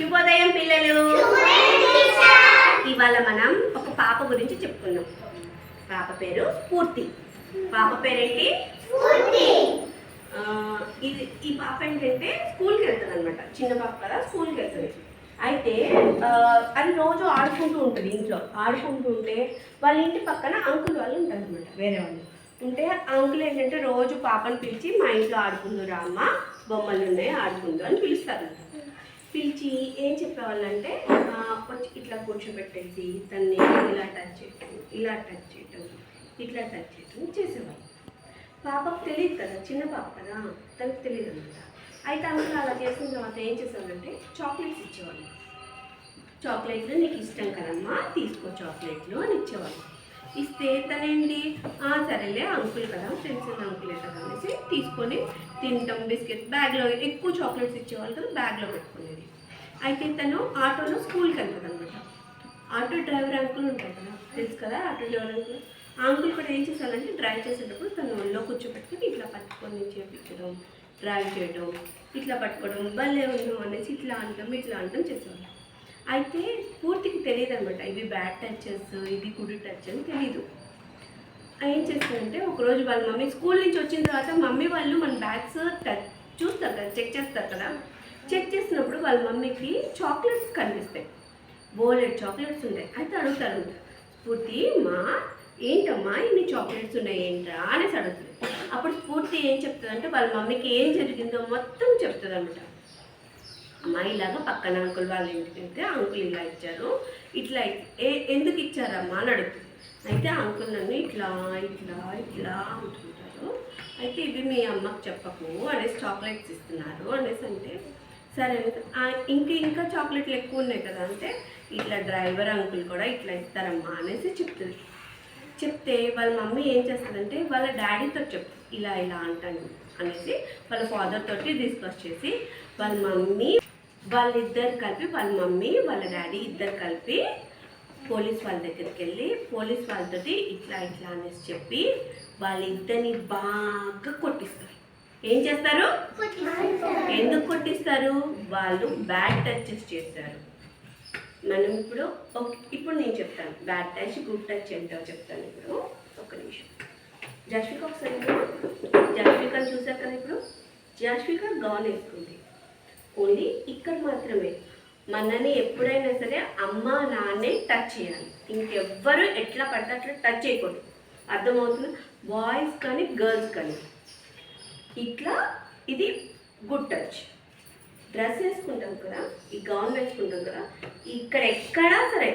శుభోదయం పిల్లలు. ఇవాళ మనం ఒక పాప గురించి చెప్పుకుందాం. పాప పేరు స్ఫూర్తి. పాప పేరేంటి? ఈ పాప ఏంటంటే స్కూల్కి వెళ్తుంది అనమాట. చిన్న పాప కదా, స్కూల్కి వెళ్తుంది. అయితే అది రోజు ఆడుకుంటూ ఉంటుంది. ఇంట్లో ఆడుకుంటూ ఉంటే వాళ్ళ ఇంటి పక్కన అంకుల్ వాళ్ళు ఉంటారు అనమాట, వేరే వాళ్ళు ఉంటే. అంకుల్ ఏంటంటే రోజు పాపను పిలిచి మా ఇంట్లో ఆడుకుందురా అమ్మ, బొమ్మలు ఉన్నాయి ఆడుకుందు అని పిలుస్తారు. పిలిచి ఏం చెప్పేవాళ్ళంటే వచ్చి ఇట్లా కూర్చోబెట్టేసి తన్ని ఇలా టచ్ చేయటం, ఇలా టచ్ చేయటం, ఇట్లా టచ్ చేయటం చేసేవాళ్ళు. పాపకు తెలియదు కదా, చిన్న పాప కదా, తనకు తెలియదు అనమాట. అయితే అంకుల్ అలా చేసిన తర్వాత ఏం చేసేవాళ్ళంటే చాక్లెట్స్ ఇచ్చేవాళ్ళు. చాక్లెట్లు నీకు ఇష్టం కదమ్మా, తీసుకో చాక్లెట్లు అని ఇచ్చేవాళ్ళు. ఇస్తే తనేంటి సరేలే అంకుల్ కదా, ఫ్రెండ్స్ అంకుల్ కదా అనేసి తీసుకొని తింటాం. బిస్కెట్ బ్యాగ్లో ఎక్కువ చాక్లెట్స్ ఇచ్చేవాళ్ళు కదా, బ్యాగ్లో పెట్టుకునేది. అయితే తను ఆటోలో స్కూల్కి వెళ్తుంది అనమాట. ఆటో డ్రైవర్ అంకుల్ ఉంటారు కదా, తెలుసు కదా ఆటో డ్రైవర్ అంకుల్. ఆ అంకుల్ కూడా ఏం చేశారంటే డ్రైవ్ చేసేటప్పుడు తను ఒళ్ళో కూర్చోబెట్టుకుని ఇట్లా పట్టుకొని చేపించడం, డ్రైవ్ చేయడం, ఇట్లా పట్టుకోవడం, భలే ఉన్నాం అనేసి ఇట్లా అంటాం ఇట్లా అంటాం చేసేవాళ్ళు. అయితే పూర్తికి తెలియదు అనమాట, ఇవి బ్యాడ్ టచెస్, ఇది గుడ్ టచ్ అని తెలీదు. ఏం చేస్తారంటే ఒకరోజు వాళ్ళ మమ్మీ స్కూల్ నుంచి వచ్చిన తర్వాత మమ్మీ వాళ్ళు మన బ్యాగ్స్ చూస్తారు కదా, చెక్ చేస్తారు కదా. చెక్ చేసినప్పుడు వాళ్ళ మమ్మీకి చాక్లెట్స్ కనిపిస్తాయి, బోలెడ్ చాక్లెట్స్ ఉంటాయి. అయితే అడుగుతారు, స్ఫూర్తి మా ఏంటమ్మా ఇన్ని చాక్లెట్స్ ఉన్నాయి ఏంట్రా అనేసి అడుగుతుంది. అప్పుడు స్ఫూర్తి ఏం చెప్తుందంటే వాళ్ళ మమ్మీకి ఏం జరిగిందో మొత్తం చెప్తుంది అనమాట. అమ్మ ఇలాగా పక్కన అంకుల్ వాళ్ళ ఇంటికి వెళ్తే అంకుల్ ఇలా ఇచ్చారు, ఇట్లా ఎందుకు ఇచ్చారమ్మా అని అడుగుతుంది. అయితే అంకుల్ నన్ను ఇట్లా ఇట్లా ఇట్లా అంటుంటారు. అయితే ఇవి మీ అమ్మకు చెప్పకు అనేసి చాక్లెట్స్ ఇస్తున్నారు అనేసి అంటే, సరే ఇంకా చాక్లెట్లు ఎక్కువ ఉన్నాయి కదా అంటే, ఇట్లా డ్రైవర్ అంకుల్ కూడా ఇట్లా ఇస్తారమ్మా అనేసి చెప్తుంది. చెప్తే వాళ్ళ మమ్మీ ఏం చేస్తుందంటే వాళ్ళ డాడీతో చెప్తుంది, ఇలా ఇలా అంటాను అనేసి వాళ్ళ ఫాదర్ తోటి డిస్కస్ చేసి వాళ్ళ మమ్మీ వాళ్ళిద్దరు కలిపి, వాళ్ళ మమ్మీ వాళ్ళ డాడీ ఇద్దరు కలిపి పోలీస్ వాళ్ళ దగ్గరికి వెళ్ళి పోలీస్ వాళ్ళతోటి ఇట్లా ఇట్లా అనేసి చెప్పి వాళ్ళిద్దరిని బాగా కొట్టిస్తారు. ఏం చేస్తారు? ఎందుకు కొట్టిస్తారు? వాళ్ళు బ్యాడ్ టచెస్ చేస్తారు. మనం ఇప్పుడు నేను చెప్తాను బ్యాడ్ టచ్ గుడ్ టచ్ ఏంటో చెప్తాను. ఇప్పుడు ఒక నిమిషం. జాష్విక ఒకసారి జాష్వికను చూసారు కదా. ఇప్పుడు జాష్విక గౌన్ వేసుకుంది, ఓన్లీ ఇక్కడ మాత్రమే. మనని ఎప్పుడైనా సరే అమ్మ నాన్నే టచ్ చేయాలి, ఇంకెవ్వరు ఎట్లా పడితే అట్లా టచ్ చేయకూడదు. అర్థమవుతుంది? బాయ్స్ కానీ గర్ల్స్ కానీ ఇట్లా. ఇది గుడ్ టచ్. డ్రెస్ వేసుకుంటాం కదా, ఈ గౌన్ వేసుకుంటాం కదా, ఇక్కడ ఎక్కడా సరే